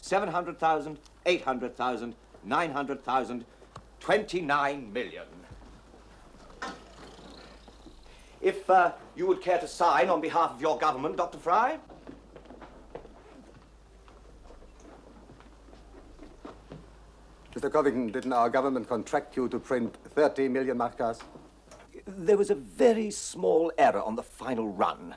700,000, 800,000, 900,000, 29 million. If you would care to sign on behalf of your government, Dr. Fry. Mr. Covington, didn't our government contract you to print 30 million markers? There was a very small error on the final run.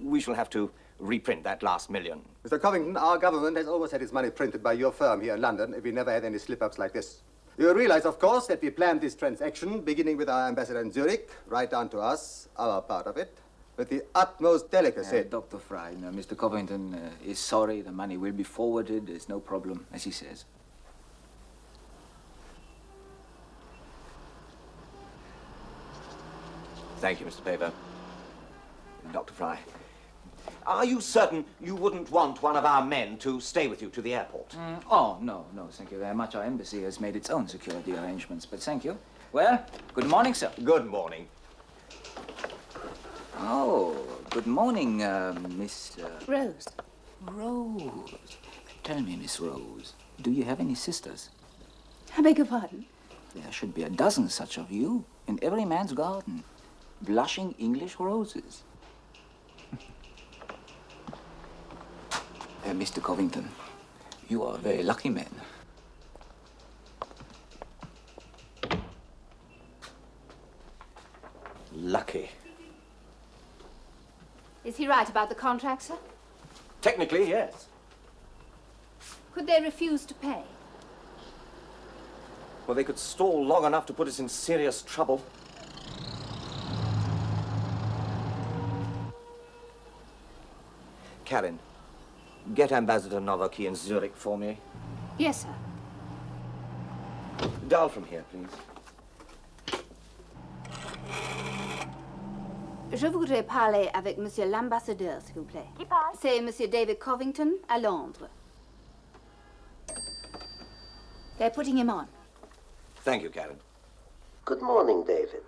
We shall have to reprint that last million. Mr. Covington, our government has always had its money printed by your firm here in London if we never had any slip-ups like this. You realize, of course, that we planned this transaction, beginning with our ambassador in Zurich, right down to us, our part of it, with the utmost delicacy. Dr. Fry, no, Mr. Covington is sorry. The money will be forwarded. There's no problem, as he says. Thank you, Mr. Paver. Dr. Fry, are you certain you wouldn't want one of our men to stay with you to the airport? Oh, no, thank you very much. Our embassy has made its own security arrangements, but thank you. Well, good morning, sir. Good morning. Oh, good morning, Miss... Rose. Rose. Tell me, Miss Rose, do you have any sisters? I beg your pardon? There should be a dozen such of you in every man's garden. Blushing English roses. Mr. Covington, you are a very lucky man. Lucky. Is he right about the contract, sir? Technically, yes. Could they refuse to pay? Well, they could stall long enough to put us in serious trouble. Karen, get Ambassador Nowacki in Zurich for me. Yes, sir. Dial from here, please. Je voudrais parler avec Monsieur l'ambassadeur, s'il vous plaît. Qui parle? C'est Monsieur David Covington à Londres. They're putting him on. Thank you, Karen. Good morning, David.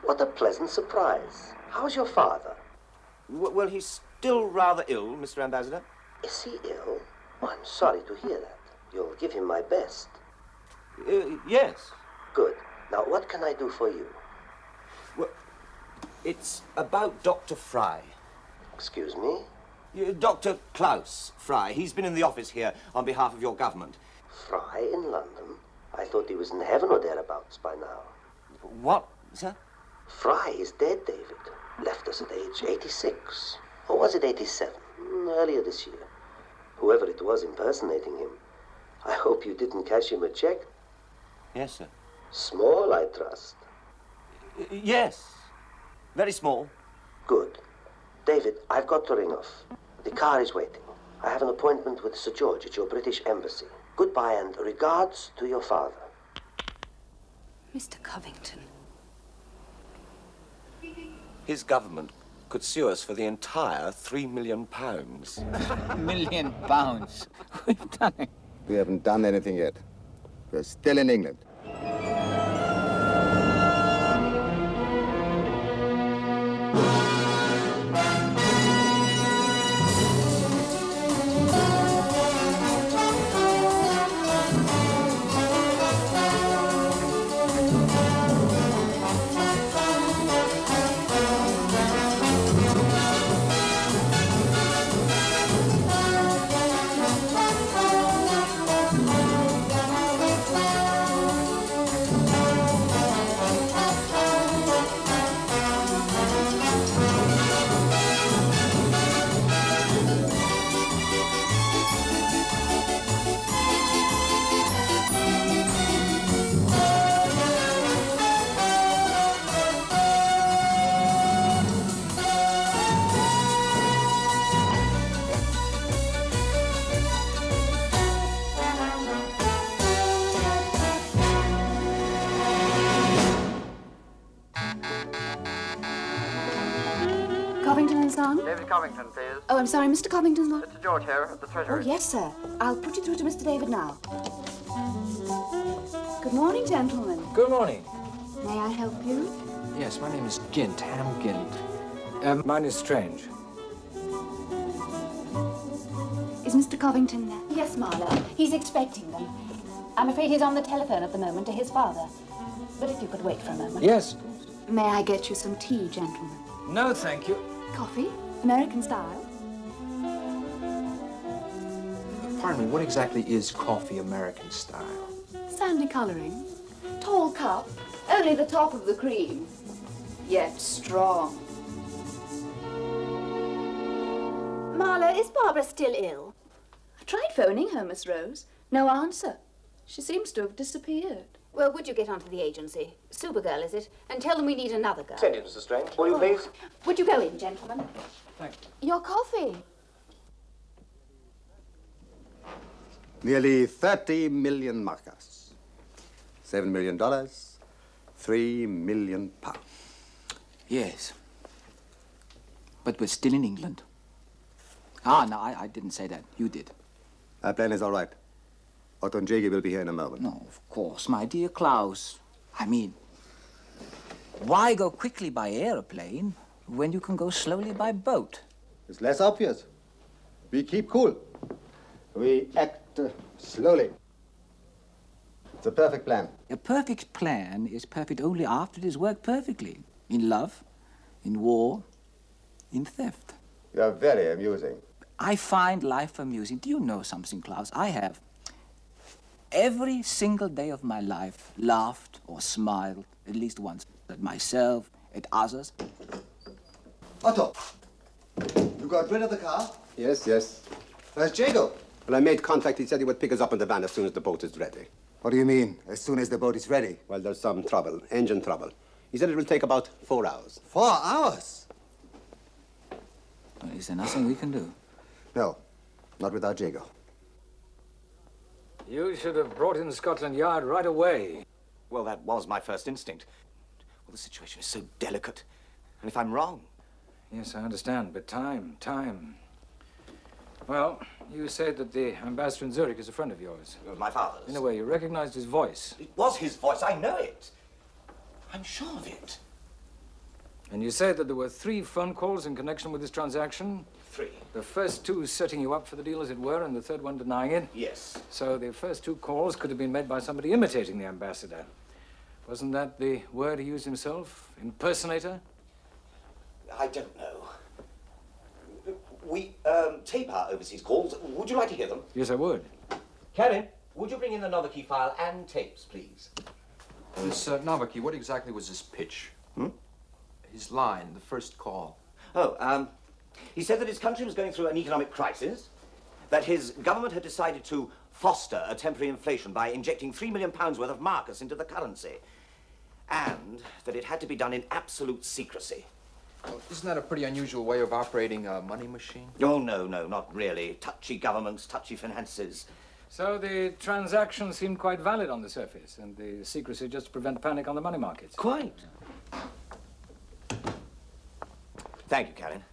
What a pleasant surprise. How's your father? Well, he's still rather ill, Mr. Ambassador. Is he ill? Oh, I'm sorry to hear that. You'll give him my best. Yes. Good. Now, what can I do for you? Well, it's about Dr. Fry. Excuse me? Dr. Klaus Fry. He's been in the office here on behalf of your government. Fry in London? I thought he was in heaven or thereabouts by now. What, sir? Fry is dead, David. Left us at age 86. Or was it 87? Earlier this year. Whoever it was impersonating him. I hope you didn't cash him a check. Yes, sir. Small, I trust. Yes. Very small. Good. David, I've got to ring off. The car is waiting. I have an appointment with Sir George at your British embassy. Goodbye and regards to your father. Mr. Covington. His government could sue us for the entire £3 million. £1 million. We've done it. We haven't done anything yet. We're still in England. Covington and Son? David Covington, please. Oh, I'm sorry, Mr. Covington's not... Mr. George here at the Oh, Treasury. yes, sir. I'll put you through to Mr. David now. Good morning, gentlemen. Good morning. May I help you? Yes, my name is Gint, Ham Gint. Mine is Strange. Is Mr. Mr. Covington there? Yes, Marlowe. He's expecting them. I'm afraid he's on the telephone at the moment to his father. But if you could wait for a moment. Yes, of course. May I get you some tea, gentlemen? No, thank you. Coffee? American style? Pardon me, what exactly is coffee American style? Sandy colouring. Tall cup. Only the top of the cream. Yet strong. Marlowe, is Barbara still ill? I tried phoning her, Miss Rose. No answer. She seems to have disappeared. Well, would you get onto the agency? Supergirl, is it? And tell them we need another girl. Send it, Mr. Strange. Will you please? Would you go in, gentlemen? Thank Your coffee. Nearly 30 million markers. $7 million, 3 million pounds. Yes. But we're still in England. Ah, no, I didn't say that. You did. Our plan is all right. Otto and Jiggy will be here in a moment. No, of course, my dear Klaus. I mean, why go quickly by aeroplane when you can go slowly by boat? It's less obvious. We keep cool. We act slowly. It's a perfect plan. A perfect plan is perfect only after it has worked perfectly. In love, in war, in theft. You are very amusing. I find life amusing. Do you know something, Klaus? I have, every single day of my life, laughed or smiled at least once. At myself, at others. Otto, you got rid of the car? Yes, yes. Where's Jago? Well, I made contact. He said he would pick us up in the van as soon as the boat is ready. What do you mean, as soon as the boat is ready? Well, there's some trouble, engine trouble. He said it will take about 4 hours. 4 hours? Well, is there nothing we can do? No, not without Jago. You should have brought in Scotland Yard right away. Well, that was my first instinct. Well, the situation is so delicate. And if I'm wrong... Yes, I understand, but time. Well, you said that the ambassador in Zurich is a friend of yours. It was my father's. In a way, you recognized his voice. It was his voice, I know it. I'm sure of it. And you said that there were 3 phone calls in connection with this transaction? 3. The first 2 setting you up for the deal, as it were, and the third one denying it? Yes. So the first 2 calls could have been made by somebody imitating the ambassador. Wasn't that the word he used himself? Impersonator? I don't know. We tape our overseas calls. Would you like to hear them? Yes, I would. Karen, would you bring in the Novikey file and tapes, please? This Navaki, what exactly was his pitch? His line, the first call. Oh, he said that his country was going through an economic crisis, that his government had decided to foster a temporary inflation by injecting £3 million worth of markers into the currency, and that it had to be done in absolute secrecy. Well, isn't that a pretty unusual way of operating a money machine? Oh, no, not really. Touchy governments, touchy finances. So the transaction seemed quite valid on the surface, and the secrecy just to prevent panic on the money markets. Quite. Thank you, Karen.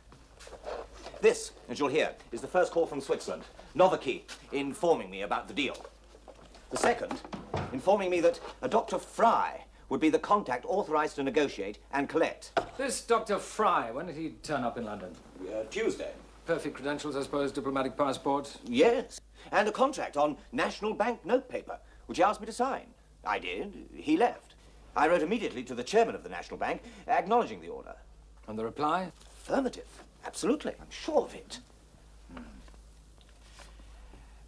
This, as you'll hear, is the first call from Switzerland. Novikey informing me about the deal. The second, informing me that a Dr. Fry would be the contact authorized to negotiate and collect. This Dr. Fry, when did he turn up in London? Tuesday. Perfect credentials, I suppose, diplomatic passport? Yes. And a contract on national bank note paper, which he asked me to sign. I did. He left. I wrote immediately to the chairman of the National Bank, acknowledging the order. And the reply? Affirmative. Absolutely. I'm sure of it.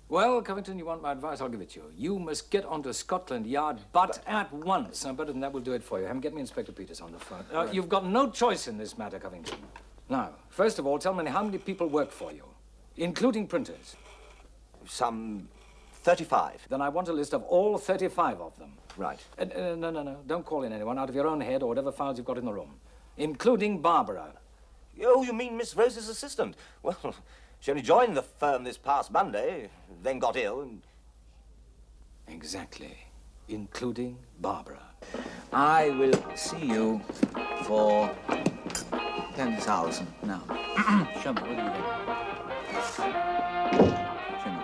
Well, Covington, you want my advice? I'll give it to you. You must get onto Scotland Yard, but at once. No, better than that, we'll do it for you. Get me Inspector Peters on the phone. You've got no choice in this matter, Covington. Now, first of all, tell me how many people work for you, including printers. Some 35. Then I want a list of all 35 of them. Right. No. Don't call in anyone out of your own head or whatever files you've got in the room, including Barbara. Oh, you mean Miss Rose's assistant? Well, she only joined the firm this past Monday, then got ill and... Exactly. Including Barbara. I will see you for 10,000 now. Show me, what do you get? Show me.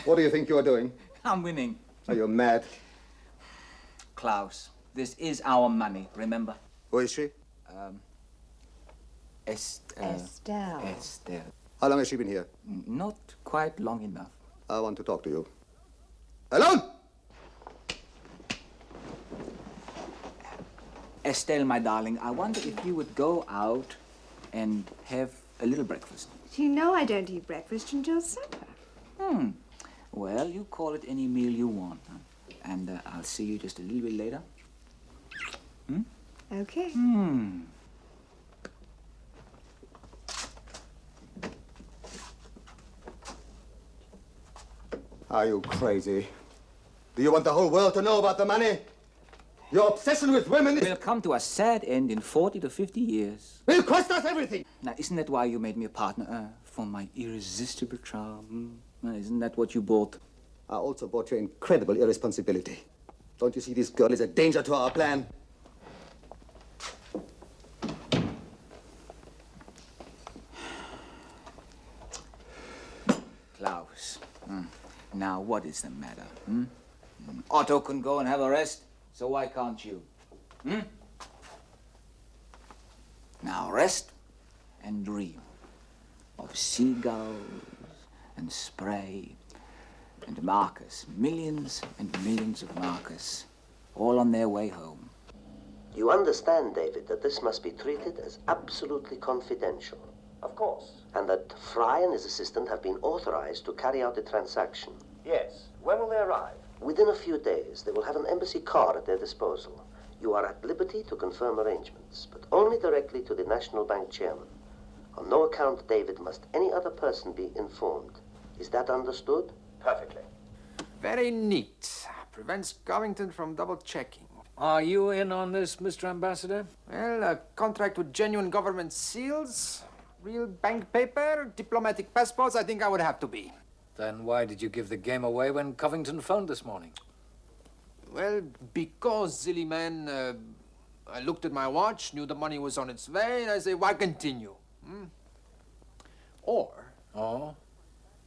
What do you think you're doing? I'm winning. Are you mad? Klaus, this is our money, remember? Who is she? Estelle. Estelle. How long has she been here? Not quite long enough. I want to talk to you. Alone! Estelle, my darling, I wonder if you would go out and have a little breakfast. You know I don't eat breakfast until supper. Well, you call it any meal you want, huh? And I'll see you just a little bit later. Okay. Are you crazy? Do you want the whole world to know about the money? Your obsession with women Will come to a sad end in 40 to 50 years. will cost us everything. Now, isn't that why you made me a partner? For my irresistible charm? Isn't that what you bought? I also bought your incredible irresponsibility. Don't you see this girl is a danger to our plan? Klaus. Now, what is the matter? Otto can go and have a rest, so why can't you? Now, rest and dream of seagulls and spray and Marcus, millions and millions of Marcus, all on their way home. You understand, David, that this must be treated as absolutely confidential. Of course. And that Fry and his assistant have been authorized to carry out the transaction. Yes. When will they arrive? Within a few days, they will have an embassy car at their disposal. You are at liberty to confirm arrangements, but only directly to the National Bank chairman. On no account, David, must any other person be informed. Is that understood? Perfectly. Very neat. Prevents Covington from double-checking. Are you in on this, Mr. Ambassador? Well, a contract with genuine government seals, real bank paper, diplomatic passports, I think I would have to be. Then why did you give the game away when Covington phoned this morning? Well, because, silly man, I looked at my watch, knew the money was on its way, and I say, why continue? Or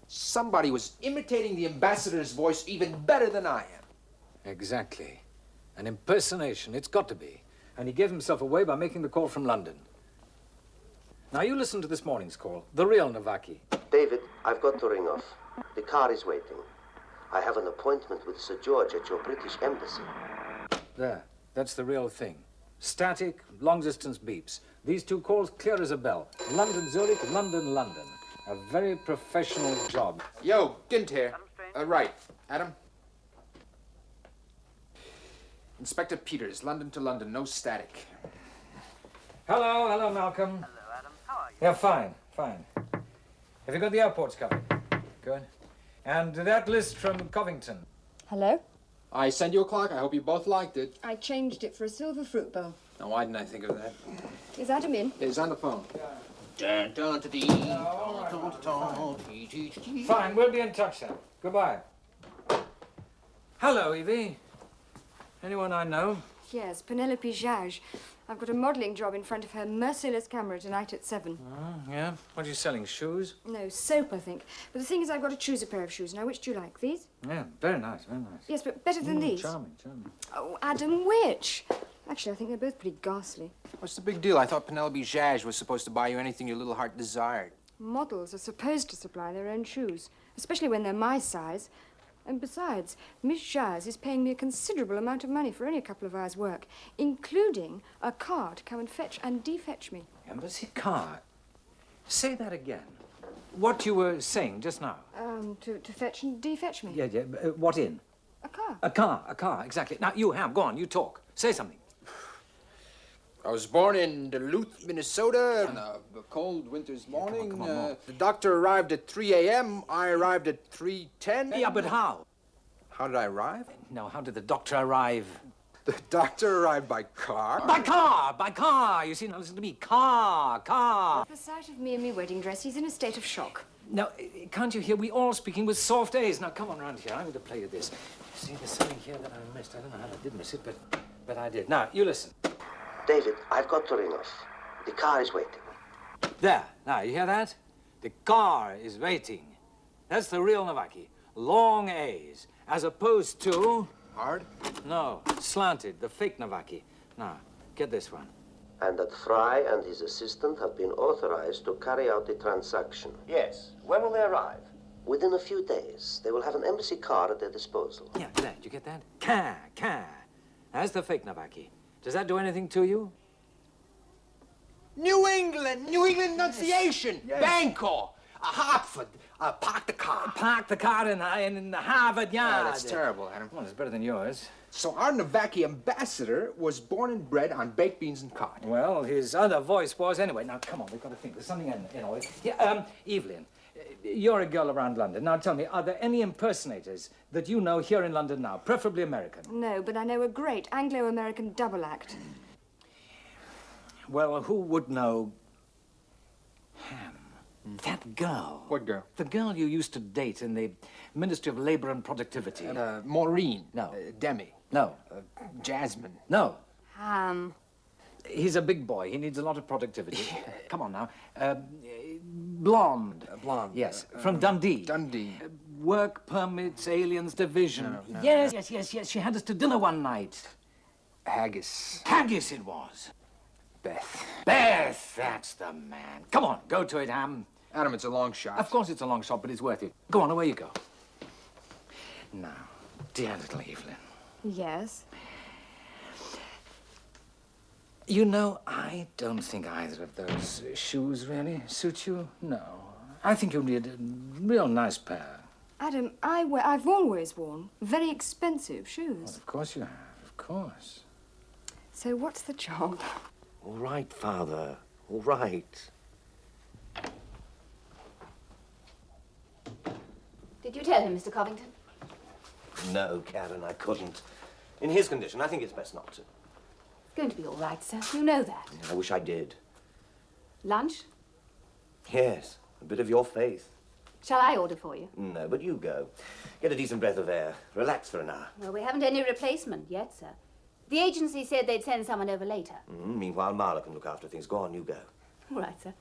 somebody was imitating the ambassador's voice even better than I am. Exactly. An impersonation. It's got to be. And he gave himself away by making the call from London. Now, you listen to this morning's call. The real Navaki. David, I've got to ring off. The car is waiting. I have an appointment with Sir George at your British embassy. There. That's the real thing. Static, long-distance beeps. These two calls clear as a bell. London, Zurich, London, London. A very professional job. Yo, Gint here. Right. Adam? Inspector Peters, London to London, no static. Hello, Malcolm. Hello, Adam. How are you? Yeah, fine. Have you got the airports covered? Good. And that list from Covington. Hello? I sent you a clock. I hope you both liked it. I changed it for a silver fruit bowl. Now, why didn't I think of that? Is Adam in? He's on the phone. Fine, we'll be in touch then. Goodbye. Hello, Evie. Anyone I know? Yes, Penelope Jage. I've got a modelling job in front of her merciless camera tonight at 7. Oh, yeah? What are you selling, shoes? No, soap, I think. But the thing is, I've got to choose a pair of shoes. Now, which do you like? These? Yeah, very nice, very nice. Yes, but better than these. Charming. Oh, Adam, which? Actually, I think they're both pretty ghastly. What's the big deal? I thought Penelope Jage was supposed to buy you anything your little heart desired. Models are supposed to supply their own shoes, especially when they're my size. And besides, Miss Jazz is paying me a considerable amount of money for only a couple of hours' work, including a car to come and fetch and defetch me. Embassy car? Say that again. What you were saying just now. To fetch and defetch me. Yeah. What in? A car. A car, exactly. Now, you have. Go on, you talk. Say something. I was born in Duluth, Minnesota, on a cold winter's morning. Come on. The doctor arrived at 3 a.m. I arrived at 3:10. Yeah, but how? How did I arrive? No, how did the doctor arrive? The doctor arrived by car. By car! You see, now listen to me. Car! At the sight of me in my wedding dress, he's in a state of shock. Now, can't you hear? We all speaking with soft A's. Now, come on round here. I'm going to play you this. See, there's something here that I missed. I don't know how I did miss it, but I did. Now, you listen. David, I've got to ring off. The car is waiting. There. Now, you hear that? The car is waiting. That's the real Navaki. Long A's. As opposed to... Hard? No, slanted. The fake Navaki. Now, get this one. And that Fry and his assistant have been authorized to carry out the transaction. Yes. When will they arrive? Within a few days, they will have an embassy car at their disposal. Yeah, there. Did you get that? Car. That's the fake Navaki. Does that do anything to you? New England enunciation. Bangor, Hartford, park the car. Park the car in the Harvard Yard. That's terrible, Adam. Well, it's better than yours. So our Navaki ambassador was born and bred on baked beans and cod. Well, his other voice was anyway. Now, come on, we've got to think. There's something in all this. Yeah, Evelyn, you're a girl around London. Now, tell me, are there any impersonators that you know here in London now, preferably American? No, but I know a great Anglo-American double act. Well, who would know Ham? That girl. What girl? The girl you used to date in the Ministry of Labor and Productivity. Maureen. No. Demi. No. Jasmine. No. Ham. He's a big boy. He needs a lot of productivity. Come on now. Blonde. Blonde. Yes. From Dundee. Dundee. Work permits, aliens division. No. Yes. She had us to dinner one night. Haggis. Haggis it was. Beth. Beth, that's the man. Come on, go to it, Ham. Adam, it's a long shot. Of course it's a long shot, but it's worth it. Go on, away you go. Now, dear little Evelyn. Yes. You know, I don't think either of those shoes really suit you. No. I think you need a real nice pair. Adam, I've always worn very expensive shoes. Well, of course you have, of course. So what's the job? All right, Father. All right. Did you tell him, Mr. Covington? No, Karen, I couldn't. In his condition, I think it's best not to. It's going to be all right, sir. You know that. I wish I did. Lunch? Yes, a bit of your faith. Shall I order for you? No, but you go. Get a decent breath of air. Relax for an hour. Well, we haven't any replacement yet, sir. The agency said they'd send someone over later. Meanwhile, Marla can look after things. Go on, you go. All right, sir.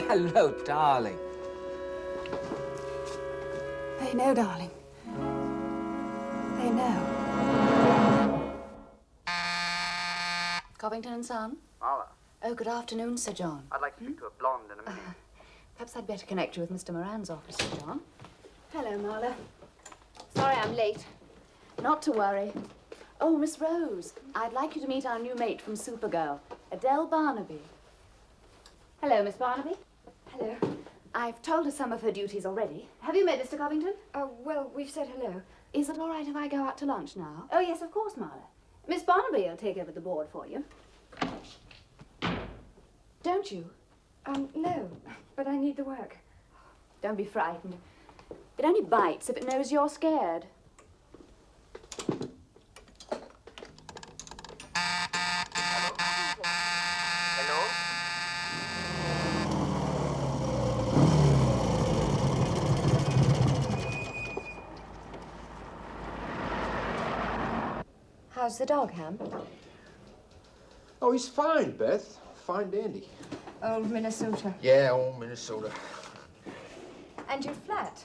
Hello, darling. They know, darling. They know. Covington and Son? Marla, Oh, good afternoon, Sir John. I'd like to speak to a blonde in a minute. Perhaps I'd better connect you with Mr. Moran's office, Sir John. Hello, Marla. Sorry I'm late. Not to worry. Oh, Miss Rose, I'd like you to meet our new mate from Supergirl, Adele Barnaby. Hello, Miss Barnaby. Hello. I've told her some of her duties already. Have you met Mr. Covington? Well, we've said hello. Is it all right if I go out to lunch now? Oh, yes, of course, Marla. Miss Barnaby will take over the board for you. Don't you? No, but I need the work. Don't be frightened. It only bites if it knows you're scared. Hello? How's the dog, Ham? Oh, he's fine, Beth. Fine dandy. Old Minnesota. Yeah, old Minnesota. And your flat?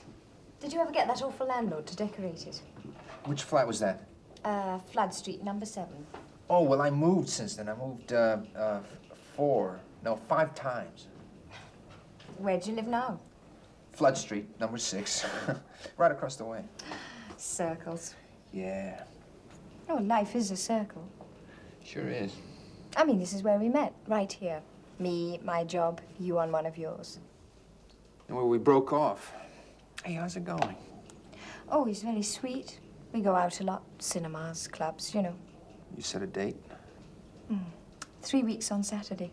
Did you ever get that awful landlord to decorate it? Which flat was that? Flood Street, number 7. Oh, well, I moved since then. I moved, 5 times. Where do you live now? Flood Street, number 6. Right across the way. Circles. Yeah, Oh, life is a circle. sure is. I mean, this is where we met, right here. Me, my job, you on one of yours. And where we broke off. Hey, how's it going? Oh, he's very sweet. We go out a lot. Cinemas, clubs, you know. You set a date? 3 weeks on Saturday.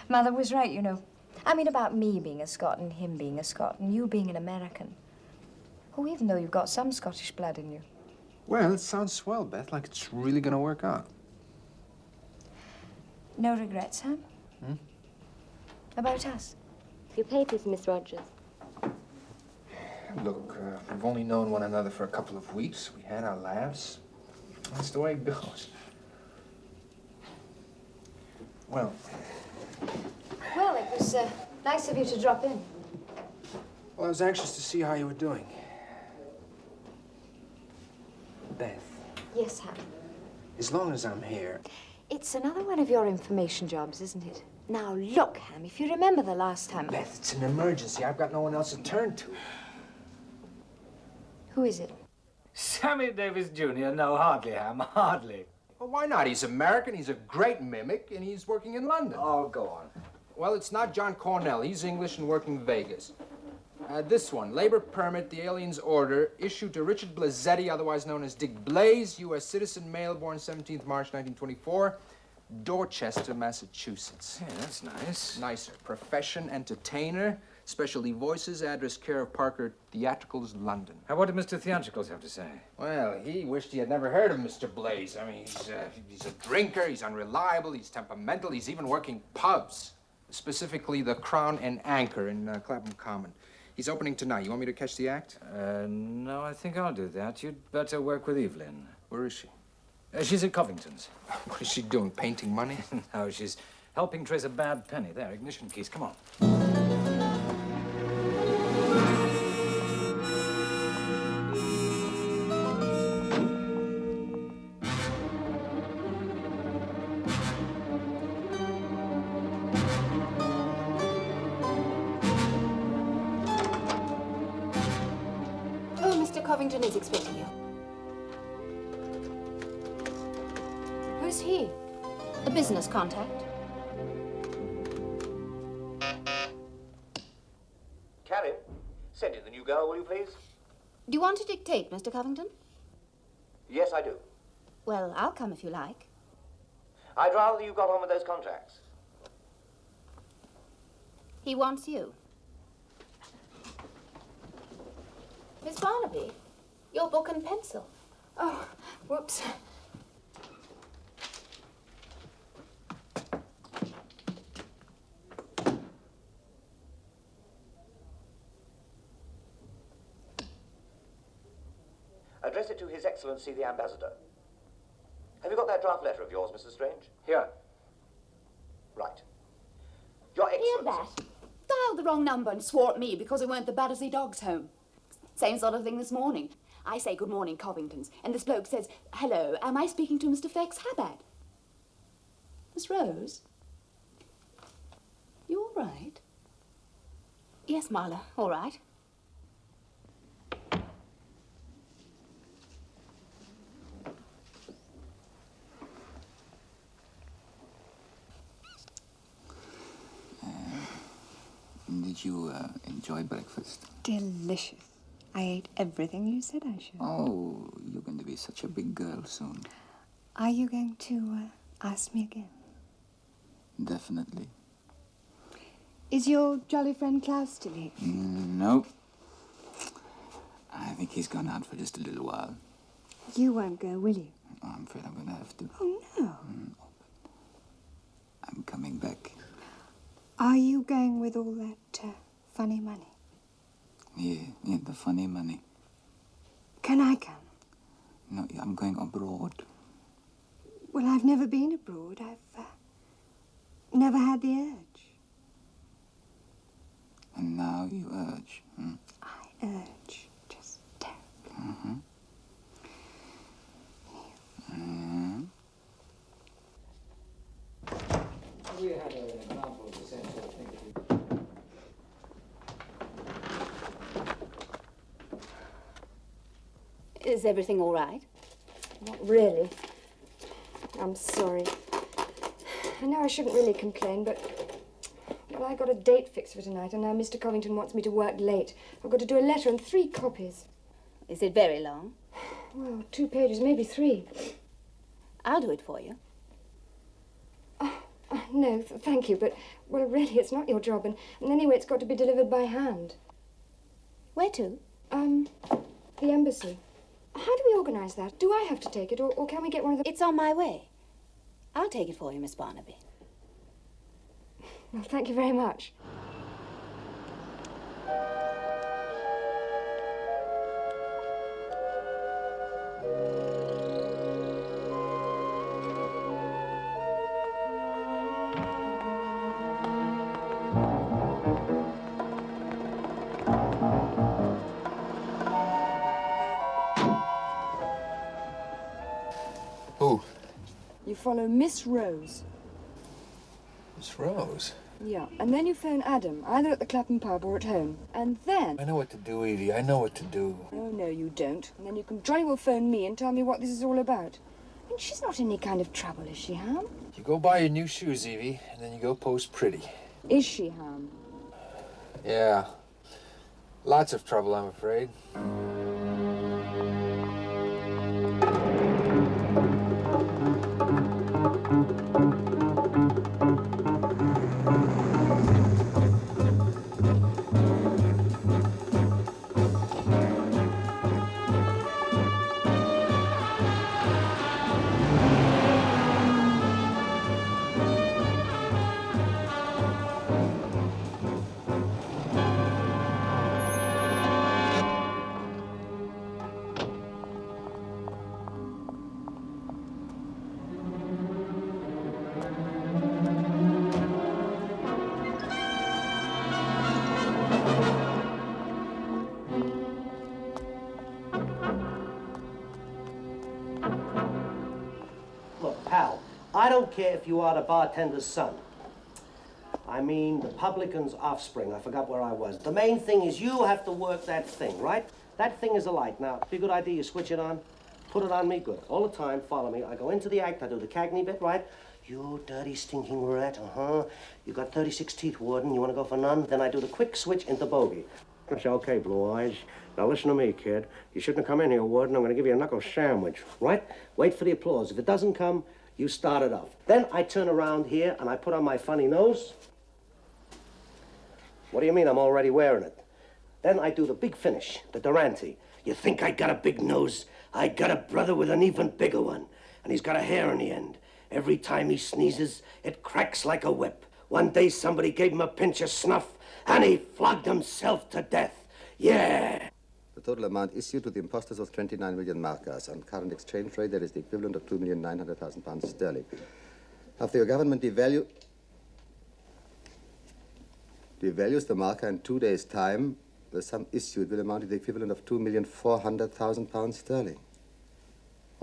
Mother was right, you know. I mean, about me being a Scot and him being a Scot and you being an American. Oh, even though you've got some Scottish blood in you. Well, it sounds swell, Beth, like it's really gonna work out. No regrets, huh? About us? Your papers, Miss Rogers. Look, we've only known one another for a couple of weeks. We had our laughs. That's the way it goes. Well, Well, it was nice of you to drop in. I was anxious to see how you were doing. Beth, Yes, Ham. as long as I'm here, It's another one of your information jobs, isn't it? Now, look, Ham, if you remember the last time... Beth, it's an emergency. I've got no one else to turn to. Who is it? Sammy Davis Jr.? No, hardly, Ham, hardly. Well, why not? He's American, he's a great mimic, and he's working in London. Oh, go on. Well, it's not John Cornell. He's English and working Vegas. This one, labor permit, the alien's order, issued to Richard Blazetti, otherwise known as Dick Blaze, U.S. citizen, male, born 17th March 1924, Dorchester, Massachusetts. Yeah, that's nice. Nicer. Profession, entertainer, specialty voices, address care of Parker Theatricals, London. What did Mr. Theatricals have to say? Well, he wished he had never heard of Mr. Blaze. I mean, he's a drinker, he's unreliable, he's temperamental, he's even working pubs, specifically the Crown and Anchor in Clapham Common. He's opening tonight. You want me to catch the act? No, I think I'll do that. You'd better work with Evelyn. Where is she? She's at Covington's. What is she doing, painting money? No, she's helping trace a bad penny. There, ignition keys. Come on. Oh, Mr. Covington is expecting you. Who's he? A business contact. Karen, send in the new girl, will you please? Do you want to dictate, Mr. Covington? Yes, I do. Well, I'll come if you like. I'd rather you got on with those contracts. He wants you. Miss Barnaby, your book and pencil. Oh, whoops. Address it to His Excellency the Ambassador. Have you got that draft letter of yours, Mr. Strange? Here. Right. Your Hear Excellency. that? Dialed the wrong number and swore at me because we weren't the Battersea Dogs home. Same sort of thing this morning. I say good morning, Covington's, and this bloke says, hello, am I speaking to Mr. Fex Habad? Miss Rose? You all right? Yes, Marla, all right. Did you enjoy breakfast? Delicious. I ate everything you said I should. Oh, you're going to be such a big girl soon. Are you going to ask me again? Definitely. Is your jolly friend Klaus still here? Nope. I think he's gone out for just a little while. You won't go, will you? Oh, I'm afraid I'm going to have to. Oh, no. I'm coming back. Are you going with all that funny money? Yeah, the funny money. Can I come? No, I'm going abroad. Well, I've never been abroad. I've never had the urge. And now you urge. I urge. Just terribly. We had an example of the same sort of thing. Is everything all right? Not really. I'm sorry. I know I shouldn't really complain, but... Well, I got a date fixed for tonight, and now Mr. Covington wants me to work late. I've got to do a letter and 3 copies. Is it very long? Well, 2 pages, maybe 3. I'll do it for you. No, thank you, but, well, really, it's not your job, and anyway, it's got to be delivered by hand. Where to? The embassy. How do we organise that? Do I have to take it, or can we get one of the... It's on my way. I'll take it for you, Miss Barnaby. Well, thank you very much. Who? You follow Miss Rose. Miss Rose. Yeah, and then you phone Adam, either at the Clapham pub or at home. And then... I know what to do, Evie. I know what to do. Oh, no, you don't. And then you can jolly well phone me and tell me what this is all about. And she's not in any kind of trouble, is she, Ham? You go buy your new shoes, Evie, and then you go pose pretty. Is she, Ham? Yeah. Lots of trouble, I'm afraid. Look, pal, I don't care if you are the bartender's son. I mean, the publican's offspring. I forgot where I was. The main thing is you have to work that thing, right? That thing is a light. Now, be a good idea you switch it on. Put it on me, good. All the time, follow me. I go into the act, I do the cagney bit, right? You dirty, stinking rat, You got 36 teeth, Warden. You want to go for none? Then I do the quick switch into bogey. I say, okay, Blue Eyes. Now listen to me, kid. You shouldn't have come in here, Warden. I'm going to give you a knuckle sandwich, right? Wait for the applause. If it doesn't come, you start it off. Then I turn around here and I put on my funny nose. What do you mean I'm already wearing it? Then I do the big finish, the Durante. You think I got a big nose? I got a brother with an even bigger one. And he's got a hair on the end. Every time he sneezes, it cracks like a whip. One day somebody gave him a pinch of snuff, and he flogged himself to death. Yeah. The total amount issued to the impostors was 29 million markers. On current exchange rate, that is the equivalent of 2,900,000 pounds sterling. After your government devalues the marker in 2 days' time, the sum issued will amount to the equivalent of 2,400,000 pounds sterling.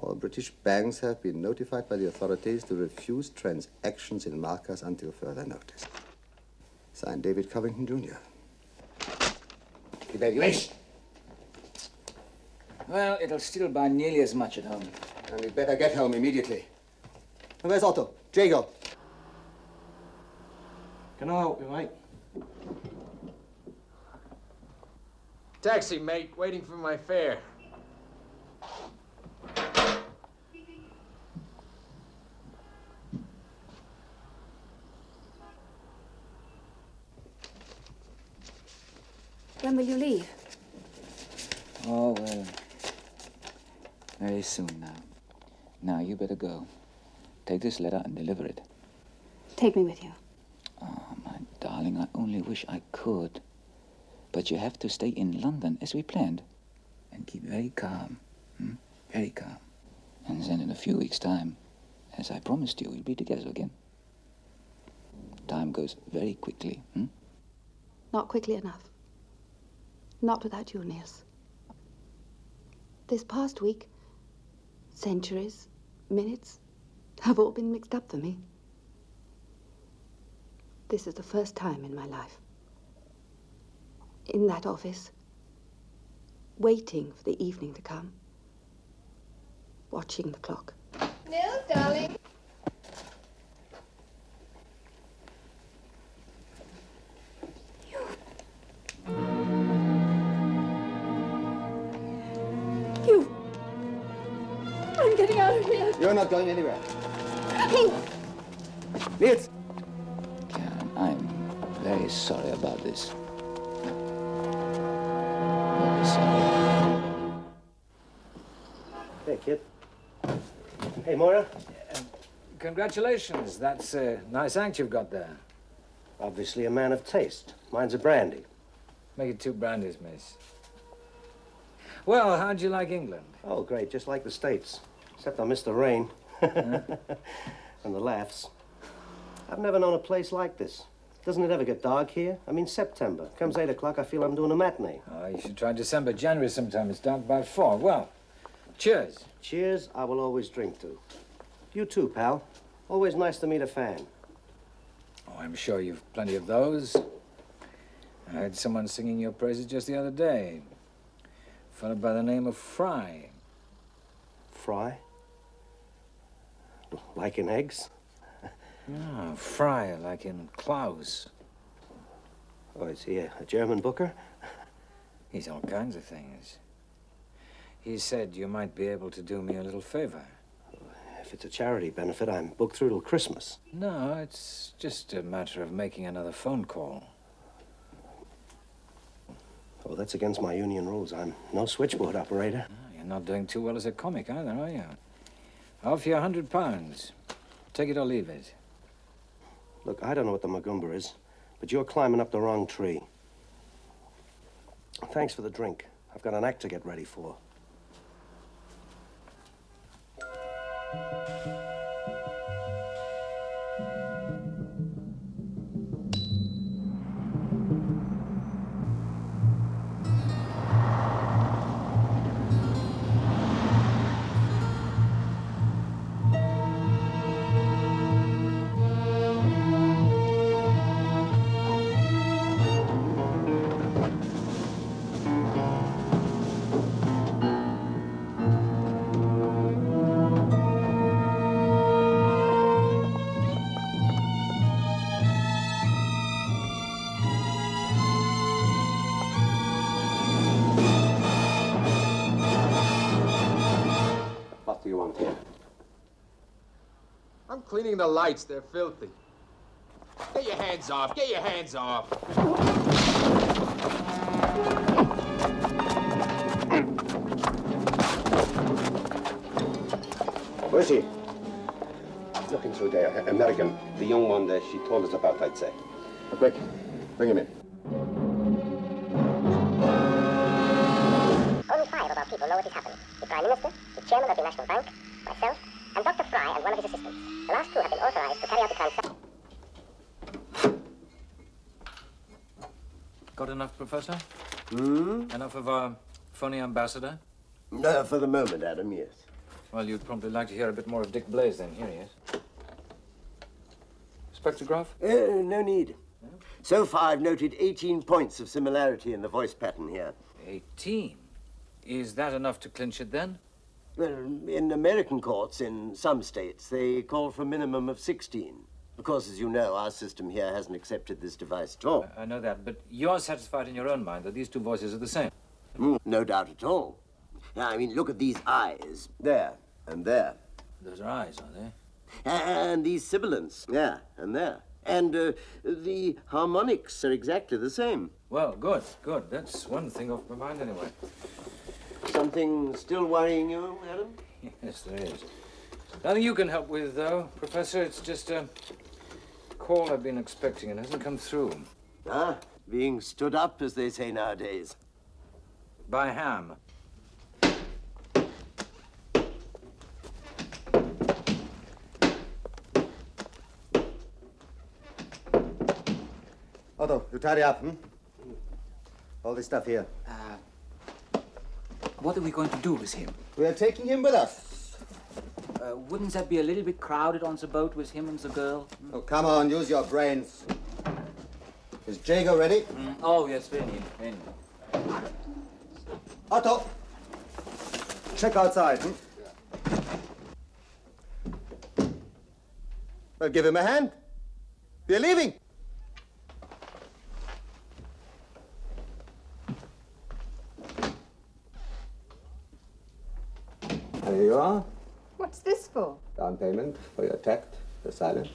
All British banks have been notified by the authorities to refuse transactions in markers until further notice. Signed, David Covington, Jr. Evaluation. Well, it'll still buy nearly as much at home. And we'd better get home immediately. And where's Otto? Jago. Can I help you, mate? Taxi, mate. Waiting for my fare. When will you leave? Oh, well, very soon now. Now, you better go. Take this letter and deliver it. Take me with you. Oh, my darling, I only wish I could. But you have to stay in London as we planned. And keep very calm. Very calm. And then in a few weeks' time, as I promised you, we'll be together again. Time goes very quickly. Not quickly enough. Not without you, Niels. This past week, centuries, minutes, have all been mixed up for me. This is the first time in my life. In that office, waiting for the evening to come, watching the clock. Nils, darling. I'm getting out of here. You're not going anywhere. Niels! Karen, I'm very sorry about this. Very sorry. Hey, kid. Hey, Moira. Congratulations. That's a nice act you've got there. Obviously a man of taste. Mine's a brandy. Make it 2 brandies, miss. Well, how'd you like England? Oh, great, just like the States. Except I missed the rain. And the laughs. I've never known a place like this. Doesn't it ever get dark here? I mean, September. Comes 8 o'clock, I feel I'm doing a matinee. Oh, you should try December, January sometime. It's dark by 4. Well, cheers. Cheers, I will always drink to. You too, pal. Always nice to meet a fan. Oh, I'm sure you've plenty of those. I heard someone singing your praises just the other day. A fellow by the name of Fry. Fry? Like in eggs? No, Fry, like in Klaus. Oh, is he a German booker? He's all kinds of things. He said you might be able to do me a little favor. If it's a charity benefit, I'm booked through till Christmas. No, it's just a matter of making another phone call. Oh, that's against my union rules. I'm no switchboard operator. Oh, you're not doing too well as a comic either, are you? I'll offer you £100. Take it or leave it. Look, I don't know what the Magumba is, but you're climbing up the wrong tree. Thanks for the drink. I've got an act to get ready for. What do you want here? I'm cleaning the lights. They're filthy. Get your hands off. Get your hands off. Where is he? Looking through there. American. The young one that she told us about, I'd say. Quick, bring him in. Only 5 of our people know what has happened. The Prime Minister, the Chairman of the National Bank, myself, and Dr. Fry and one of his assistants. The last 2 have been authorized to carry out the transaction. Got enough, Professor? Hmm? Enough of our phony ambassador? No, for the moment, Adam, yes. Well, you'd probably like to hear a bit more of Dick Blaze then. Here he is. Spectrograph? No need. No? So far, I've noted 18 points of similarity in the voice pattern here. 18? Is that enough to clinch it then? Well, in American courts, in some states, they call for a minimum of 16. Of course, as you know, our system here hasn't accepted this device at all. I know that, but you're satisfied in your own mind that these 2 voices are the same? No doubt at all. I mean, look at these eyes. There and there. Those are eyes, are they? And these sibilants. Yeah, and there. And the harmonics are exactly the same. Well, good, good. That's one thing off my mind anyway. Something still worrying you, Adam? Yes, there is. Nothing you can help with, though, Professor. It's just a call I've been expecting. It hasn't come through. Ah, being stood up, as they say nowadays. By Ham. Otto, you tidy up, All this stuff here. What are we going to do with him? We are taking him with us. Wouldn't that be a little bit crowded on the boat with him and the girl? Oh, come on, use your brains. Is Jago ready? Oh, yes, very. Otto, check outside. Well, give him a hand. We're leaving. There you are. What's this for? Down payment for your tact, your silence.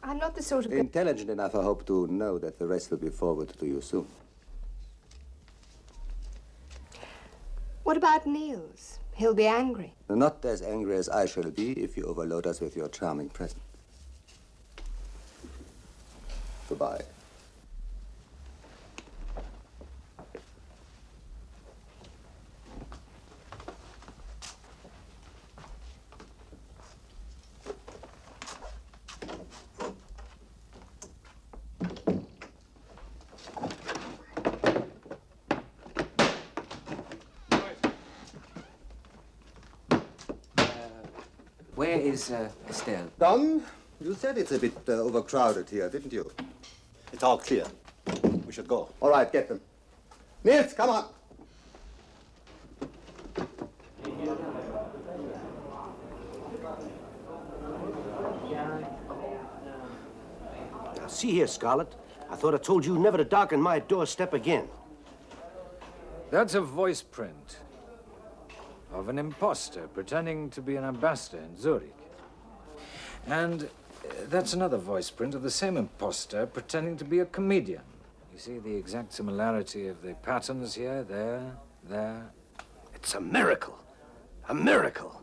I'm not the sort of... Intelligent enough, I hope, to know that the rest will be forwarded to you soon. What about Niels? He'll be angry. Not as angry as I shall be if you overload us with your charming present. Goodbye. Where is Estelle? Don, you said it's a bit overcrowded here, didn't you? It's all clear. We should go. All right, get them. Niels, come on. Now, see here, Scarlett. I thought I told you never to darken my doorstep again. That's a voice print of an imposter pretending to be an ambassador in Zurich. And that's another voice print of the same imposter pretending to be a comedian. You see the exact similarity of the patterns here, there. It's a miracle. A miracle.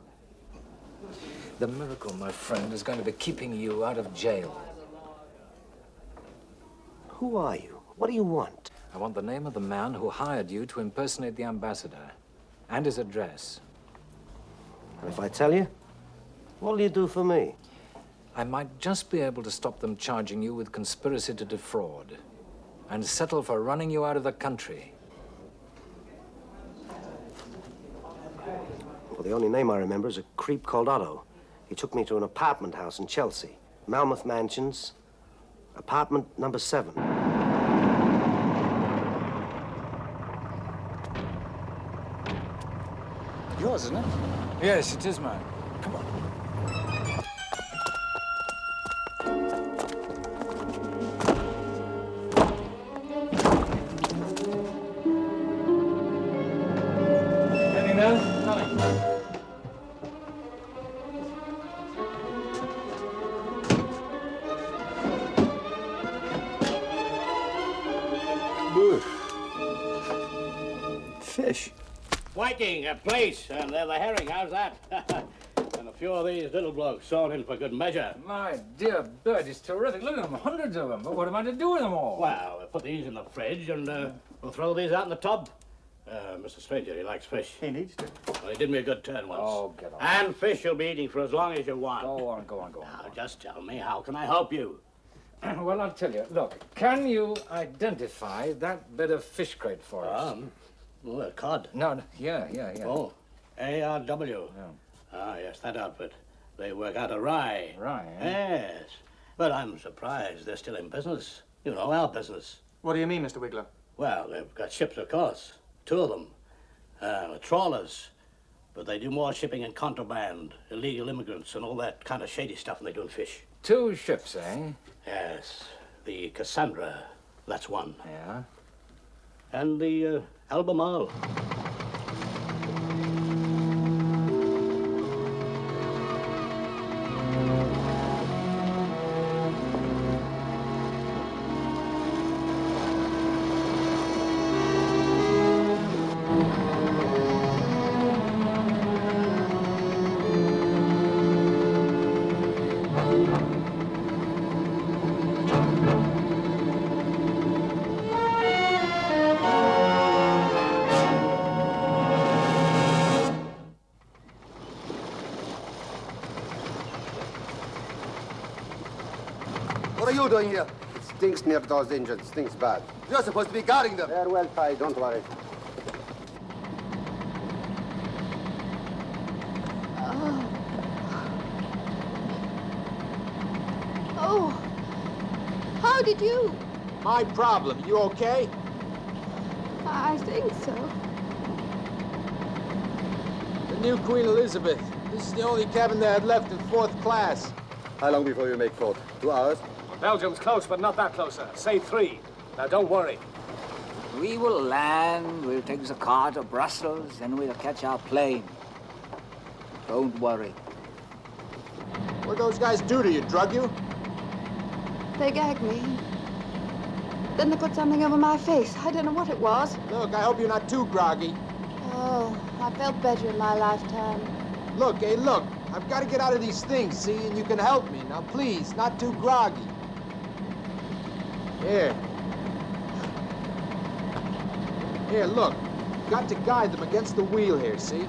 The miracle, my friend, is going to be keeping you out of jail. Who are you? What do you want? I want the name of the man who hired you to impersonate the ambassador, and his address. And if I tell you, what'll you do for me? I might just be able to stop them charging you with conspiracy to defraud, and settle for running you out of the country. Well, the only name I remember is a creep called Otto. He took me to an apartment house in Chelsea. Malmouth Mansions, apartment number 7. Yours, isn't it? Yes, it is mine. Come on. Getting there? Coming. Fish. Whiting, a place, and they're the herring. How's that? And a few of these little blokes sewn in for good measure. My dear bird, it's terrific. Look at them, hundreds of them. But what am I to do with them all? Well, we'll put these in the fridge and we'll throw these out in the tub. Mr. Stranger, he likes fish. He needs to. Well, he did me a good turn once. Oh, get on. And fish you'll be eating for as long as you want. Go on, go on, go on. Now, just tell me, how can I help you? Well, I'll tell you. Look, can you identify that bit of fish crate for us? Oh, a cod. No, yeah. Oh, ARW. Yeah. Ah, yes, that outfit. They work out of Rye. Rye, eh? Yes. But I'm surprised they're still in business. You know, our business. What do you mean, Mr. Wiggler? Well, they've got ships, of course. 2 of them. Trawlers. But they do more shipping in contraband, illegal immigrants, and all that kind of shady stuff than they do in fish. 2 ships, eh? Yes. The Cassandra, that's one. Yeah. And the Albemarle. What are you doing here? It stinks near those engines. Stinks bad. You're supposed to be guarding them. They're well tied, don't worry. Oh, how did you? My problem. You okay? I think so. The new Queen Elizabeth. This is the only cabin they had left in 4th class. How long before you make port? 2 hours? Belgium's close, but not that close, sir. Say 3. Now, don't worry. We will land, we'll take the car to Brussels, and we'll catch our plane. Don't worry. What'd those guys do to you? Drug you? They gagged me. Then they put something over my face. I don't know what it was. Look, I hope you're not too groggy. Oh, I felt better in my lifetime. Look, hey, look. I've got to get out of these things, see? And you can help me. Now, please, not too groggy. Here. Here, look. Got to guide them against the wheel here, see?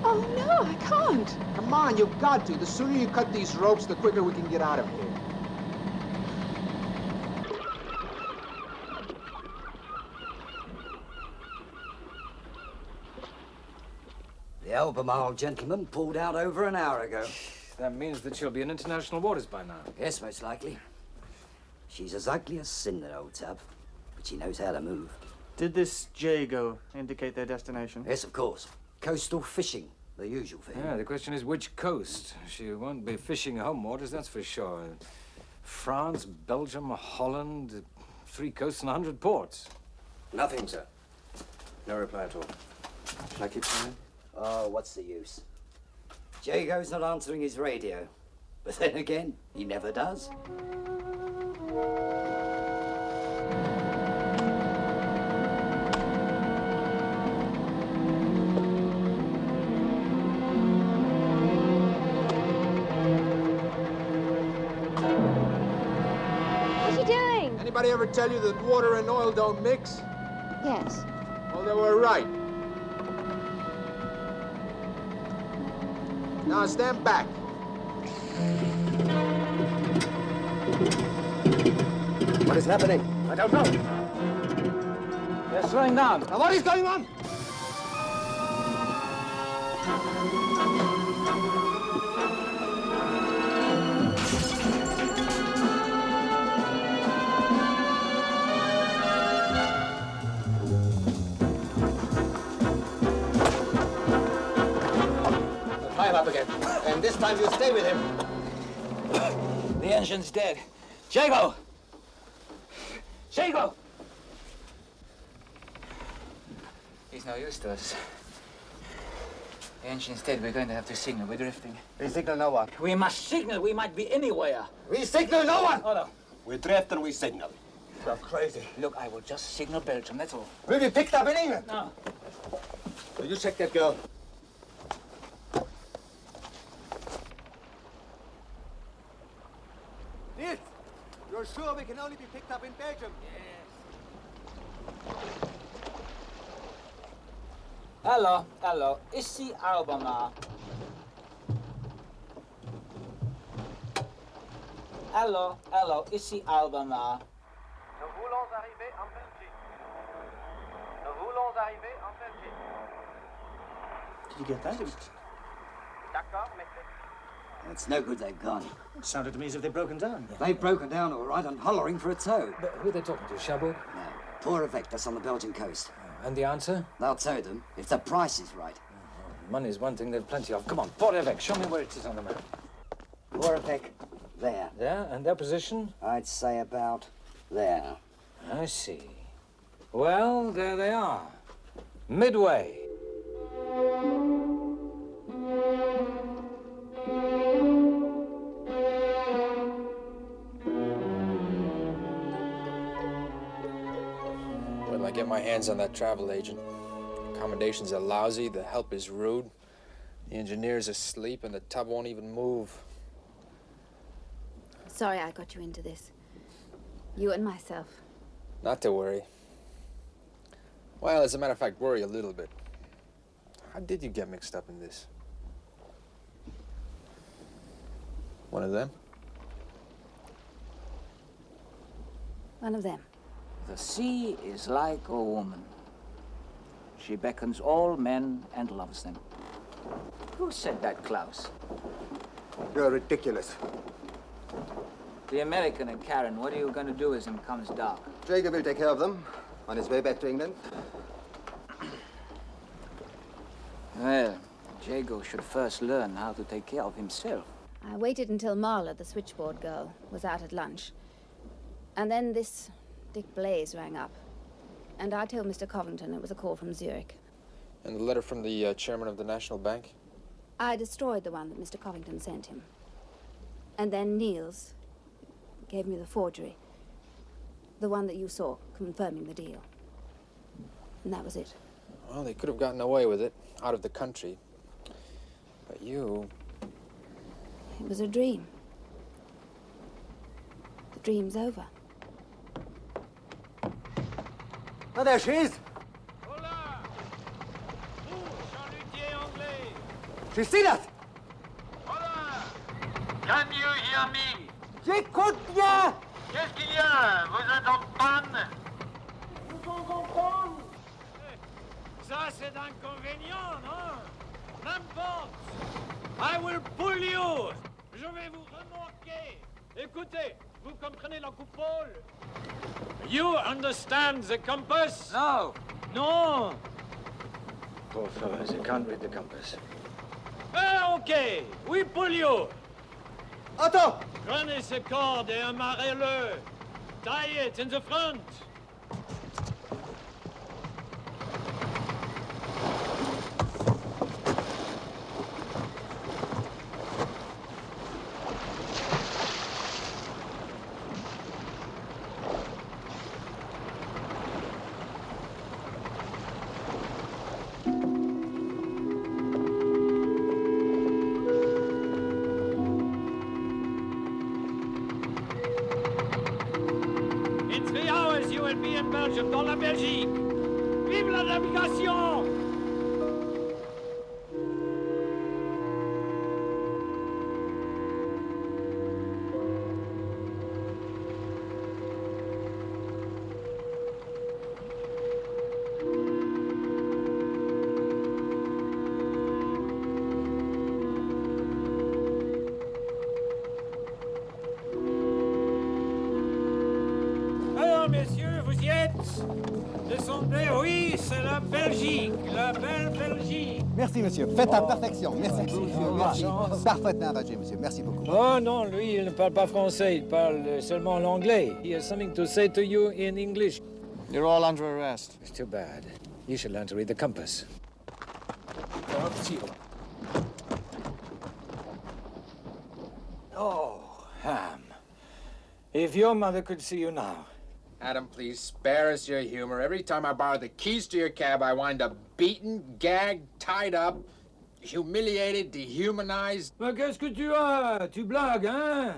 Oh, no, I can't. Come on, you've got to. The sooner you cut these ropes, the quicker we can get out of here. The The Albemarle gentleman pulled out over an hour ago. That means that she'll be in international waters by now. Yes, most likely. She's as ugly as sin, that old tub, but she knows how to move. Did this Jago indicate their destination? Yes, of course. Coastal fishing, the usual thing. Yeah, the question is which coast? She won't be fishing home waters, that's for sure. France, Belgium, Holland, 3 coasts and 100 ports. Nothing, sir. No reply at all. Shall I keep trying? Oh, what's the use? Jago's not answering his radio. But then again, he never does. What's he doing? Anybody ever tell you that water and oil don't mix? Yes. Well, they were right. Now stand back. What is happening? I don't know. They're slowing down. Now, what is going on? Tie him up again. And this time you stay with him. The engine's dead. Jago! Jago! He's no use to us. The engine's dead. We're going to have to signal. We're drifting. We signal no one. We must signal. We might be anywhere. We signal no one! Oh, no. We drift and we signal. You're crazy. Look, I will just signal Belgium, that's all. We'll be picked up in England. No. Will you check that girl? Nils, you're sure we can only be picked up in Belgium? Hello, hello. Ici Albemarle. Hello, hello. Ici Albemarle. Nous voulons arriver en Belgique. Nous voulons arriver en Belgique. Did you get that? D'accord, messieurs. It's no good they've gone. It sounded to me as if they'd broken down. They've broken down all right and hollering for a tow. But who are they talking to, Cherbourg? No, Port Évêque, that's on the Belgian coast. And the answer? They'll tow them if the price is right. Money's one thing they've plenty of. Come on, Port Évêque, show me where it is on the map. Port Évêque, there. Yeah, and their position? I'd say about there. I see. Well, there they are. Midway. Wait till I get my hands on that travel agent. Accommodations are lousy, the help is rude, the engineer's asleep, and the tub won't even move. Sorry I got you into this. You and myself. Not to worry. Well, as a matter of fact, worry a little bit. How did you get mixed up in this? One of them? One of them. The sea is like a woman. She beckons all men and loves them. Who said that, Klaus? You're ridiculous. The American and Karen. What are you going to do as it comes dark? Jago will take care of them on his way back to England. Well, Jago should first learn how to take care of himself. I waited until Marla, the switchboard girl, was out at lunch. And then this Dick Blaze rang up. And I told Mr. Covington it was a call from Zurich. And the letter from the chairman of the National Bank? I destroyed the one that Mr. Covington sent him. And then Niels gave me the forgery. The one that you saw, confirming the deal. And that was it. Well, they could have gotten away with it, out of the country. But you... It was a dream. The dream's over. Oh, there she is. She's seen us. Can you hear me? J'écoute bien. Qu'est-ce qu'il y a? Vous êtes en panne? Nous sommes en panne. Ça, c'est d'inconvénient, non? N'importe. I will pull you. Je vais vous remorquer. Écoutez, vous comprenez la coupole? You understand the compass? No. No. Poor fellows, they can't read the compass. Okay, we pull you. Attends! Prenez ce corde et amarrez-le. Tie it in the front. In 3 hours, you will be in Belgium, dans la Belgique. Vive la navigation! Alors, messieurs, vous y êtes? Descendez, oui, c'est la Belgique, la belle Belgique. Merci, monsieur. Faites à perfection. Merci, monsieur. Merci. Parfaitement arrangé, monsieur. Merci beaucoup. Oh non, lui, il ne parle pas français, il parle seulement l'anglais. He has something to say to you in English. You're all under arrest. It's too bad. You should learn to read the compass. Oh, Ham. If your mother could see you now. Adam, please spare us your humor. Every time I borrow the keys to your cab, I wind up beaten, gagged, tied up, humiliated, dehumanized. Mais qu'est-ce que tu as? Tu blagues, hein?